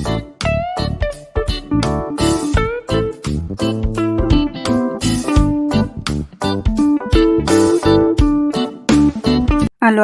Hello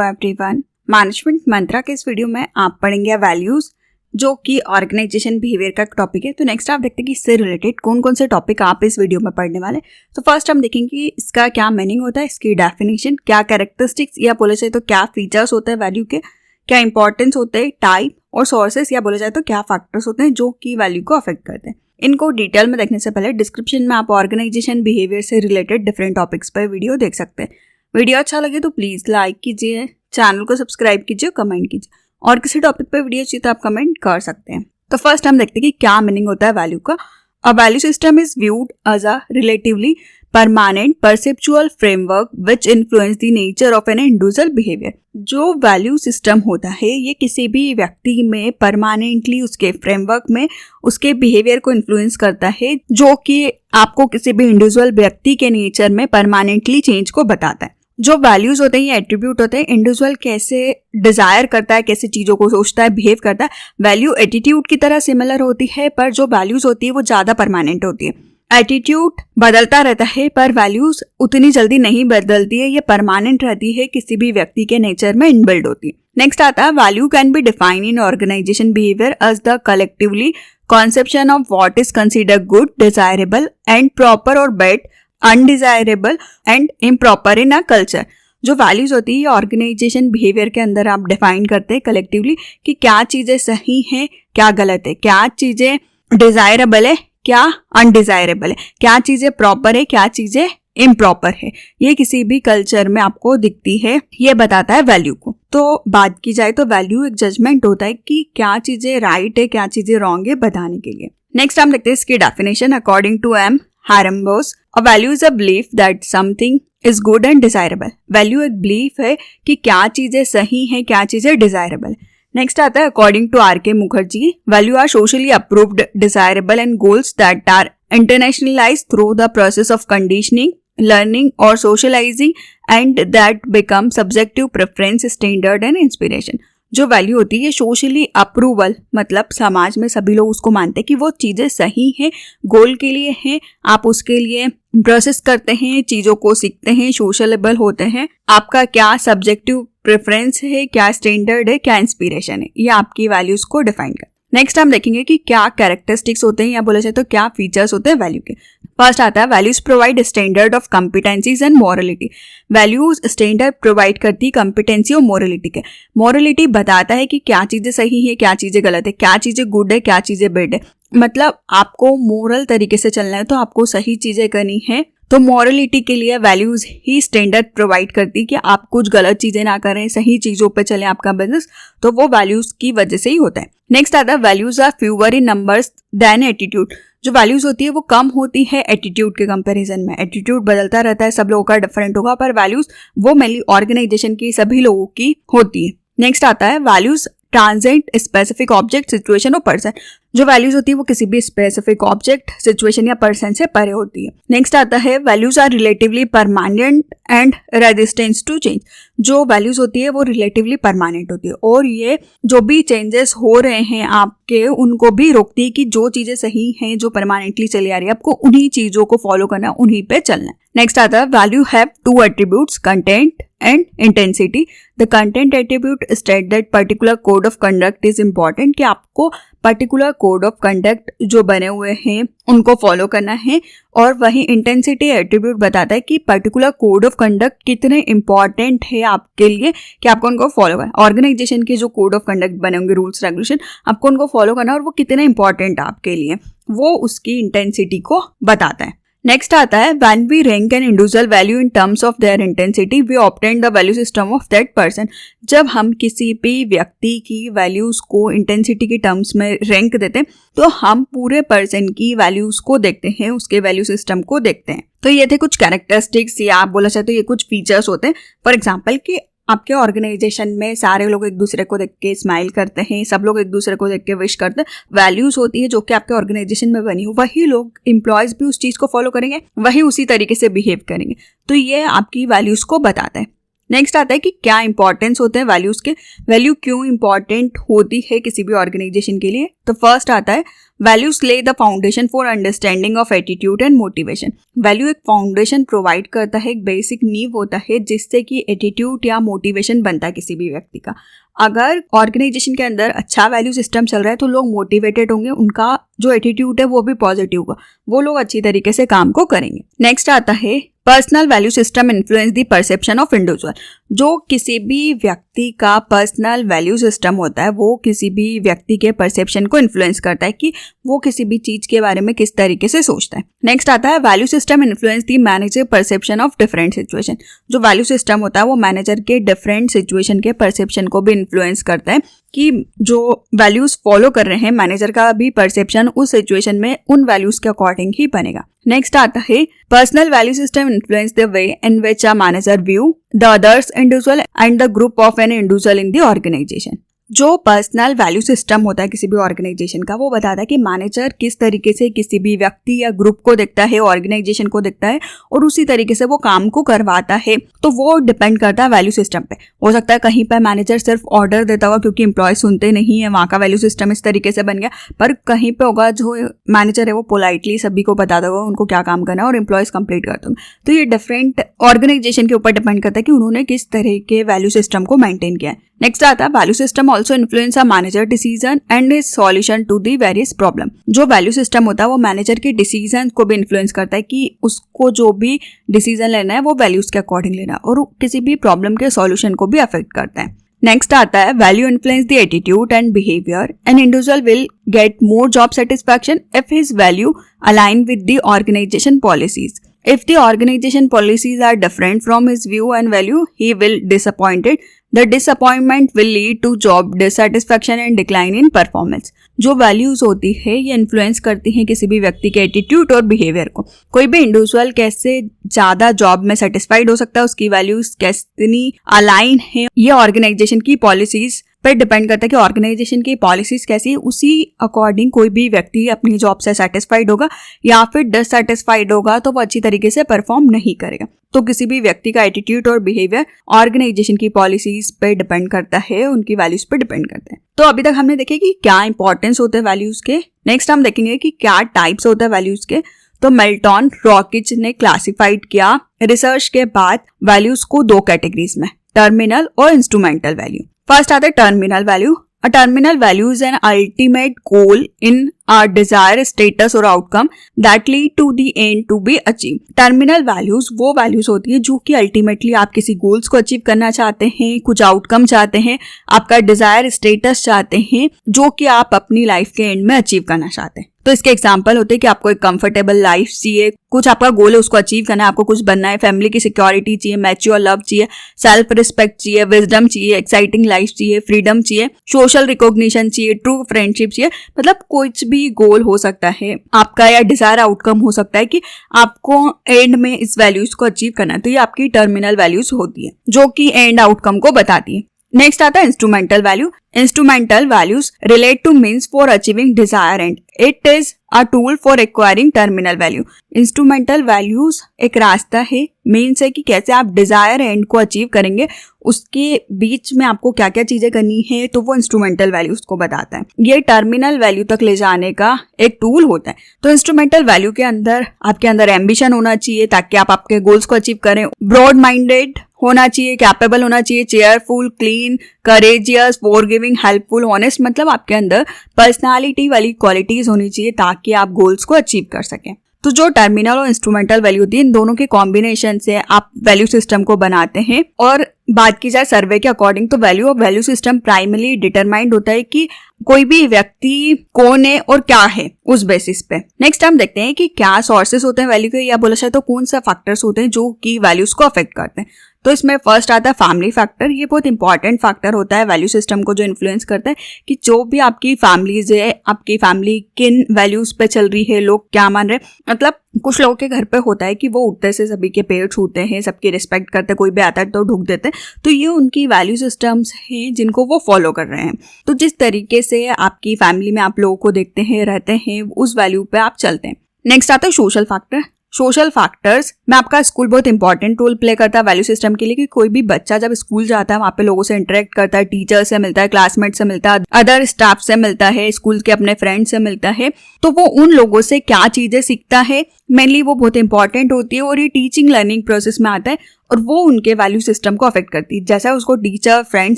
everyone, management मंत्रा के इस video में आप पढ़ेंगे वैल्यूज, जो कि ऑर्गेनाइजेशन बिहेवियर का टॉपिक है। तो नेक्स्ट आप देखते हैं कि इससे रिलेटेड कौन कौन से टॉपिक आप इस वीडियो में पढ़ने वाले। तो फर्स्ट हम देखेंगे कि इसका क्या मीनिंग होता है, इसकी डेफिनेशन, क्या कैरेक्टरिस्टिक्स या बोले जाए तो क्या फीचर्स होते हैं वैल्यू के, क्या इंपॉर्टेंस होते हैं, टाइप और सोर्सेस या बोले जाए तो क्या फैक्टर्स होते हैं जो कि वैल्यू को अफेक्ट करते हैं। इनको डिटेल में देखने से पहले डिस्क्रिप्शन में आप ऑर्गेनाइजेशन बिहेवियर से रिलेटेड डिफरेंट टॉपिक्स पर वीडियो देख सकते हैं। वीडियो अच्छा लगे तो प्लीज़ लाइक कीजिए, चैनल को सब्सक्राइब कीजिए, कमेंट कीजिए, और किसी टॉपिक पे वीडियो चाहिए तो आप कमेंट कर सकते हैं। तो फर्स्ट हम देखते हैं कि क्या मीनिंग होता है वैल्यू का। A value system is viewed as a relatively permanent perceptual framework which influence the nature of an individual behaviour. जो वैल्यू सिस्टम होता है ये किसी भी व्यक्ति में परमानेंटली उसके फ्रेमवर्क में उसके बिहेवियर को इन्फ्लुएंस करता है, जो कि आपको किसी भी इंडिविजुअल व्यक्ति के नेचर में परमानेंटली चेंज को बताता है। जो वैल्यूज होते हैं ये एट्रीब्यूट होते हैं, इंडिविजुअल कैसे डिजायर करता है, कैसे चीजों को सोचता है, बिहेव करता है। वैल्यू एटीट्यूड की तरह सिमिलर होती है, पर जो वैल्यूज होती है वो ज्यादा परमानेंट होती है। एटीट्यूड बदलता रहता है पर वैल्यूज उतनी जल्दी नहीं बदलती है, ये परमानेंट रहती है, किसी भी व्यक्ति के नेचर में इनबिल्ड होती है। नेक्स्ट आता है value can be defined in organization behaviour as the collectively conception of what is considered good, desirable and proper और bad, undesirable and improper in a culture. जो वैल्यूज होती है ऑर्गेनाइजेशन बिहेवियर के अंदर आप डिफाइन करते हैं कलेक्टिवली कि क्या चीजें सही हैं, क्या गलत है, क्या चीजें डिजायरेबल है, क्या अनडिजायरेबल है, क्या चीजें प्रॉपर है, क्या चीजें इम्प्रॉपर है। ये किसी भी कल्चर में आपको दिखती है, ये बताता है वैल्यू को। तो बात की जाए तो वैल्यू एक जजमेंट होता है कि क्या चीजें राइट है, क्या चीजें रॉन्ग है बताने के लिए। नेक्स्ट हम देखते हैं इसकी definition according to M Harambos, a value is a belief that something is good and desirable. Value एक belief है कि क्या चीजें सही हैं, क्या चीजें desirable। नेक्स्ट आता है according to R K Mukherjee, value are socially approved, desirable and goals that are internationalized through the process of conditioning, learning और socializing and that become subjective preference, standard and inspiration. जो value होती है socially approval, मतलब समाज में सभी लोग उसको मानते हैं कि वो चीज़ें सही हैं, गोल के लिए हैं, आप उसके लिए प्रोसेस करते हैं, चीज़ों को सीखते हैं, सोशलेबल होते हैं। आपका क्या सब्जेक्टिव प्रेफरेंस है, क्या स्टैंडर्ड है, क्या इंस्पिरेशन है, ये आपकी वैल्यूज को डिफाइन कर। नेक्स्ट हम देखेंगे कि क्या कैरेक्टरिस्टिक्स होते हैं या बोले जाए तो क्या फीचर्स होते हैं वैल्यू के। फर्स्ट आता है values provide standard of competencies and morality. Values standard provide करती है कॉम्पिटेंसी और मोरलिटी के। मोरलिटी बताता है कि क्या चीजें सही है, क्या चीजें गलत है, क्या चीजें गुड है, क्या चीजें बैड है। मतलब आपको मोरल तरीके से चलना है तो आपको सही चीजें करनी है, तो मॉरलिटी के लिए वैल्यूज ही स्टैंडर्ड प्रोवाइड करती है कि आप कुछ गलत चीजें ना करें, सही चीजों पे चले आपका बिजनेस, तो वो वैल्यूज की वजह से ही होता है। नेक्स्ट आता है values are fewer in numbers than attitude. जो वैल्यूज होती है वो कम होती है एटीट्यूड के कंपैरिजन में। एटीट्यूड बदलता रहता है, सब लोगों का डिफरेंट होगा, पर वैल्यूज वो मेनली ऑर्गेनाइजेशन की सभी लोगों की होती है। नेक्स्ट आता है values transient, specific object, situation और पर्सन। जो वैल्यूज होती है वो किसी भी स्पेसिफिक ऑब्जेक्ट, सिचुएशन या पर्सन से परे होती है। नेक्स्ट आता है values are relatively permanent and resistance to change. जो वैल्यूज होती है वो रिलेटिवली परमानेंट होती है और ये जो भी चेंजेस हो रहे हैं आपके उनको भी रोकती है कि जो चीजें सही हैं, जो परमानेंटली चली आ रही है, आपको उन्हीं चीजों को फॉलो करना, उन्हीं पे चलना है। नेक्स्ट आता है value have two attributes, content and intensity. The content attribute state that particular code of conduct is important, कि आपको particular code of conduct जो बने हुए हैं उनको फॉलो करना है, और वही इंटेंसिटी एट्रीब्यूट बताता है कि particular code of conduct कितने इंपॉर्टेंट है आपके लिए कि आपको उनको फॉलो करना। ऑर्गेनाइजेशन के जो कोड ऑफ कंडक्ट बने होंगे, रूल्स रेगुलेशन, आपको उनको फॉलो करना और वो कितने इंपॉर्टेंट आपके लिए, वो उसकी इंटेंसिटी को बताता है। नेक्स्ट आता है when we rank an individual value in terms of their intensity we obtain the value system of that person. जब हम किसी भी व्यक्ति की वैल्यूज को इंटेंसिटी के टर्म्स में रैंक देते हैं तो हम पूरे पर्सन की वैल्यूज को देखते हैं, उसके वैल्यू सिस्टम को देखते हैं। तो ये थे कुछ कैरेक्टरिस्टिक्स या आप बोला चाहे तो ये कुछ फीचर्स होते हैं। फॉर एग्जाम्पल कि आपके ऑर्गेनाइजेशन में सारे लोग एक दूसरे को देख के स्माइल करते हैं, सब लोग एक दूसरे को देख के विश करते हैं। वैल्यूज होती है जो कि आपके ऑर्गेनाइजेशन में बनी हो, वही लोग एम्प्लॉयज भी उस चीज को फॉलो करेंगे, वही उसी तरीके से बिहेव करेंगे। तो ये आपकी वैल्यूज को बताता है। नेक्स्ट आता है कि क्या इंपॉर्टेंस होते हैं वैल्यूज के, वैल्यू क्यों इंपॉर्टेंट होती है किसी भी ऑर्गेनाइजेशन के लिए। तो फर्स्ट आता है वैल्यूज ले the foundation for understanding of attitude and motivation. Value एक फाउंडेशन प्रोवाइड करता है, एक बेसिक नींव होता है जिससे कि एटीट्यूड या मोटिवेशन बनता है किसी भी व्यक्ति का। अगर ऑर्गेनाइजेशन के अंदर अच्छा वैल्यू सिस्टम चल रहा है तो लोग मोटिवेटेड होंगे, उनका जो एटीट्यूड है वो भी पॉजिटिव होगा, वो लोग अच्छी तरीके से काम को करेंगे। नेक्स्ट आता है personal value system influence the perception of individual. जो किसी भी व्यक्ति का पर्सनल वैल्यू सिस्टम होता है वो किसी भी व्यक्ति के परसेप्शन को इन्फ्लुएंस करता है कि वो किसी भी चीज के बारे में किस तरीके से सोचता है। नेक्स्ट आता है value system influence the manager perception of different situation. जो वैल्यू सिस्टम होता है वो मैनेजर के डिफरेंट सिचुएशन के परसेप्शन को भी इन्फ्लुएंस करता है कि जो वैल्यूज फॉलो कर रहे हैं मैनेजर का भी परसेप्शन उस सिचुएशन में उन वैल्यूज के अकॉर्डिंग ही बनेगा। नेक्स्ट आता है personal value system influence the way in which a manager view the others individual and the group of an individual in the organisation. जो पर्सनल वैल्यू सिस्टम होता है किसी भी ऑर्गेनाइजेशन का वो बताता है कि मैनेजर किस तरीके से किसी भी व्यक्ति या ग्रुप को देखता है, ऑर्गेनाइजेशन को देखता है और उसी तरीके से वो काम को करवाता है। तो वो डिपेंड करता है वैल्यू सिस्टम पे। हो सकता है कहीं पर मैनेजर सिर्फ ऑर्डर देता होगा क्योंकि एम्प्लॉय सुनते नहीं है, वहाँ का वैल्यू सिस्टम इस तरीके से बन गया, पर कहीं पे होगा जो मैनेजर है वो पोलाइटली सभी को बताता होगा उनको क्या काम करना है और एम्प्लॉयज कंप्लीट करते होंगे। तो ये डिफरेंट ऑर्गेनाइजेशन के ऊपर डिपेंड करता है कि उन्होंने किस तरह के वैल्यू सिस्टम को मेंटेन किया है। नेक्स्ट आता है value system also influence a manager decision and his solution to the various problem. जो वैल्यू सिस्टम होता है वो मैनेजर के डिसीजन को भी इन्फ्लुएंस करता है कि उसको जो भी डिसीजन लेना है वो वैल्यूज के अकॉर्डिंग लेना है और किसी भी प्रॉब्लम के सॉल्यूशन को भी अफेक्ट करता है। नेक्स्ट आता है value influence the attitude and behaviour. An individual will get more job satisfaction if his value align with the organisation policies. If the organization policies are different from his view and value, he will disappointed. The disappointment will lead to job dissatisfaction and decline in performance. जो values होती है ये influence करती हैं किसी भी व्यक्ति के एटीट्यूड और बिहेवियर को। कोई भी इंडिविजुअल कैसे ज्यादा जॉब में सेटिस्फाइड हो सकता है, उसकी वैल्यूज कितनी अलाइन है, ये ऑर्गेनाइजेशन की पॉलिसीज पर डिपेंड करता है कि ऑर्गेनाइजेशन की पॉलिसीज कैसी है। उसी अकॉर्डिंग कोई भी व्यक्ति अपनी जॉब से सेटिस्फाइड होगा या फिर डिससेटिस्फाइड होगा तो वो अच्छी तरीके से परफॉर्म नहीं करेगा। तो किसी भी व्यक्ति का एटीट्यूड और बिहेवियर ऑर्गेनाइजेशन की पॉलिसीज पे डिपेंड करता है, उनकी वैल्यूज पे डिपेंड करते हैं। तो अभी तक हमने देखे कि क्या इंपॉर्टेंस होते हैं वैल्यूज के। नेक्स्ट हम देखेंगे कि क्या टाइप्स होते हैं वैल्यूज के। तो मेल्टन रॉकिच ने क्लासिफाइड किया रिसर्च के बाद वैल्यूज को दो कैटेगरीज में, टर्मिनल और इंस्ट्रूमेंटल वैल्यू। फर्स्ट आता है terminal value. A terminal value is an ultimate goal in a desired status or outcome that lead to the end to be achieved. Terminal values वो values होती है जो कि ultimately आप किसी goals को achieve करना चाहते हैं, कुछ outcome चाहते हैं, आपका desired status चाहते हैं जो कि आप अपनी life के end में achieve करना चाहते हैं। तो इसके एग्जाम्पल होते हैं कि आपको एक कंफर्टेबल लाइफ चाहिए, कुछ आपका गोल है उसको अचीव करना है, आपको कुछ बनना है, फैमिली की सिक्योरिटी चाहिए, मैच्योर लव चाहिए, सेल्फ रिस्पेक्ट चाहिए, विजडम चाहिए, एक्साइटिंग लाइफ चाहिए, फ्रीडम चाहिए, सोशल रिकॉग्निशन चाहिए, ट्रू फ्रेंडशिप चाहिए। मतलब कुछ भी गोल हो सकता है आपका या डिजायर आउटकम हो सकता है कि आपको एंड में इस वैल्यूज को अचीव करना है। तो ये आपकी टर्मिनल वैल्यूज होती है जो कि एंड आउटकम को बताती है। नेक्स्ट आता है instrumental value. Instrumental values relate to means for achieving desired end. It is a tool for acquiring terminal value. Instrumental values एक रास्ता है, means है कि कैसे आप desired end को achieve करेंगे, उसके बीच में आपको क्या क्या चीजें करनी है, तो वो इंस्ट्रूमेंटल वैल्यूज को बताता है। ये टर्मिनल वैल्यू तक ले जाने का एक टूल होता है। तो इंस्ट्रूमेंटल वैल्यू के अंदर आपके अंदर एम्बिशन होना चाहिए ताकि आप आपके गोल्स को अचीव करें, ब्रॉड माइंडेड होना चाहिए, कैपेबल होना चाहिए, cheerful, clean, courageous, forgiving, helpful, honest. मतलब आपके अंदर पर्सनालिटी वाली क्वालिटीज होनी चाहिए ताकि आप गोल्स को अचीव कर सकें। तो जो टर्मिनल और इंस्ट्रूमेंटल वैल्यू होती है, इन दोनों के कॉम्बिनेशन से आप वैल्यू सिस्टम को बनाते हैं। और बात की जाए सर्वे के अकॉर्डिंग तो value of value system primary determined होता है कि कोई भी व्यक्ति कौन है और क्या है उस बेसिस पे। नेक्स्ट हम देखते हैं कि क्या सोर्सेस होते हैं वैल्यू के, या बोला जाए तो कौन सा फैक्टर्स होते हैं जो कि वैल्यूज को अफेक्ट करते हैं। तो इसमें फर्स्ट आता है फैमिली फैक्टर। ये बहुत इंपॉर्टेंट फैक्टर होता है वैल्यू सिस्टम को, जो इन्फ्लुएंस करता है कि जो भी आपकी फैमिलीज है, आपकी फैमिली किन वैल्यूज पे चल रही है, लोग क्या मान रहे हैं। मतलब कुछ लोगों के घर पे होता है कि वो उठते से सभी के पैर छूते हैं, सबकी रिस्पेक्ट करते हैं, कोई भी आता है तो ढूक देते हैं। तो ये उनकी वैल्यू सिस्टम्स हैं जिनको वो फॉलो कर रहे हैं। तो जिस तरीके से आपकी फैमिली में आप लोगों को देखते हैं, रहते हैं, उस वैल्यू पे आप चलते हैं। नेक्स्ट आता है सोशल फैक्टर। सोशल फैक्टर्स में आपका स्कूल बहुत इंपॉर्टेंट रोल प्ले करता है वैल्यू सिस्टम के लिए, कि कोई भी बच्चा जब स्कूल जाता है वहाँ पे लोगों से इंटरेक्ट करता है, टीचर से मिलता है, क्लासमेट से मिलता है, अदर स्टाफ से मिलता है, स्कूल के अपने फ्रेंड से मिलता है, तो वो उन लोगों से क्या चीजें सीखता है मेनली वो बहुत इंपॉर्टेंट होती है और ये टीचिंग लर्निंग प्रोसेस में आता है और वो उनके वैल्यू सिस्टम को अफेक्ट करती है। जैसा उसको टीचर फ्रेंड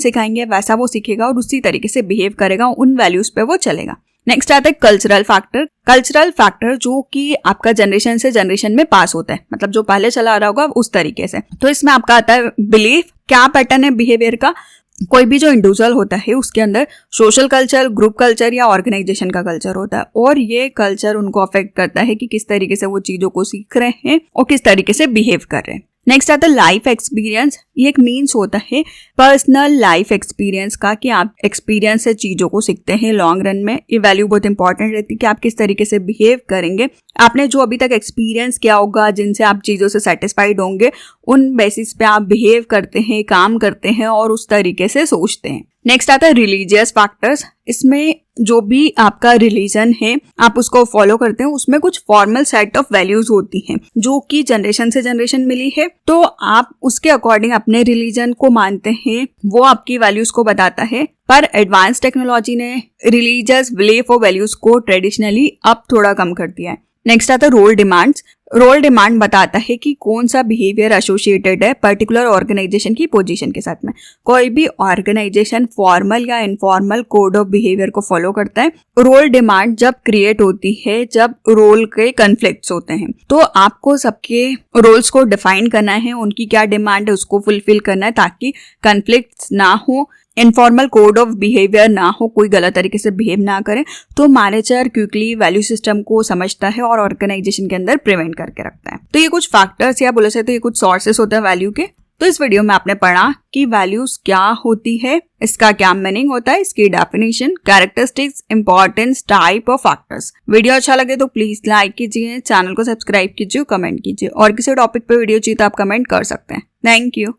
सिखाएंगे वैसा वो सीखेगा और उसी तरीके से बिहेव करेगा, उन वैल्यूज पे वो चलेगा। नेक्स्ट आता है कल्चरल फैक्टर। कल्चरल फैक्टर जो कि आपका जनरेशन से जनरेशन में पास होता है, मतलब जो पहले चला आ रहा होगा उस तरीके से। तो इसमें आपका आता है बिलीफ, क्या पैटर्न है बिहेवियर का। कोई भी जो इंडिविजुअल होता है उसके अंदर सोशल कल्चर, ग्रुप कल्चर या ऑर्गेनाइजेशन का कल्चर होता है और ये कल्चर उनको अफेक्ट करता है कि किस तरीके से वो चीजों को सीख रहे हैं और किस तरीके से बिहेव कर रहे हैं। नेक्स्ट आता है लाइफ एक्सपीरियंस। ये एक मीन्स होता है पर्सनल लाइफ एक्सपीरियंस का, कि आप एक्सपीरियंस से चीजों को सीखते हैं लॉन्ग रन में। ये वैल्यू बहुत इंपॉर्टेंट रहती है कि आप किस तरीके से बिहेव करेंगे। आपने जो अभी तक एक्सपीरियंस किया होगा, जिनसे आप चीजों से सेटिस्फाइड होंगे, उन बेसिस पे आप बिहेव करते हैं, काम करते हैं और उस तरीके से सोचते हैं। नेक्स्ट आता है रिलीजियस फैक्टर्स। इसमें जो भी आपका रिलीजन है आप उसको फॉलो करते हैं, उसमें कुछ फॉर्मल सेट ऑफ वैल्यूज होती हैं जो कि जनरेशन से जनरेशन मिली है, तो आप उसके अकॉर्डिंग अपने रिलीजन को मानते हैं, वो आपकी वैल्यूज को बताता है। पर एडवांस टेक्नोलॉजी ने रिलीजियस बिलीफ और वैल्यूज को ट्रेडिशनली अब थोड़ा कम कर दिया है। नेक्स्ट आता है रोल डिमांड्स। रोल डिमांड बताता है कि कौन सा बिहेवियर एसोसिएटेड है पर्टिकुलर ऑर्गेनाइजेशन की पोजीशन के साथ में। कोई भी ऑर्गेनाइजेशन फॉर्मल या इनफॉर्मल कोड ऑफ बिहेवियर को फॉलो करता है। रोल डिमांड जब क्रिएट होती है जब रोल के कन्फ्लिक्ट्स होते हैं, तो आपको सबके रोल्स को डिफाइन करना है, उनकी क्या डिमांड है उसको फुलफिल करना है ताकि कन्फ्लिक्ट्स ना हो, इनफॉर्मल कोड ऑफ बिहेवियर ना हो, कोई गलत तरीके से बिहेव ना करें। तो मैनेजर क्विकली वैल्यू सिस्टम को समझता है और ऑर्गेनाइजेशन के अंदर प्रिवेंट करके रखता है। तो ये कुछ फैक्टर्स या बोले से तो ये कुछ सोर्सेस होते हैं वैल्यू के। तो इस वीडियो में आपने पढ़ा कि वैल्यूज क्या होती है, इसका क्या मीनिंग होता है, इसकी definition, characteristics, importance, type of factors. Video अच्छा लगे तो प्लीज लाइक कीजिए, चैनल को सब्सक्राइब कीजिए, कमेंट कीजिए और किसी टॉपिक पे वीडियो चाहिए तो आप कमेंट कर सकते हैं। Thank you.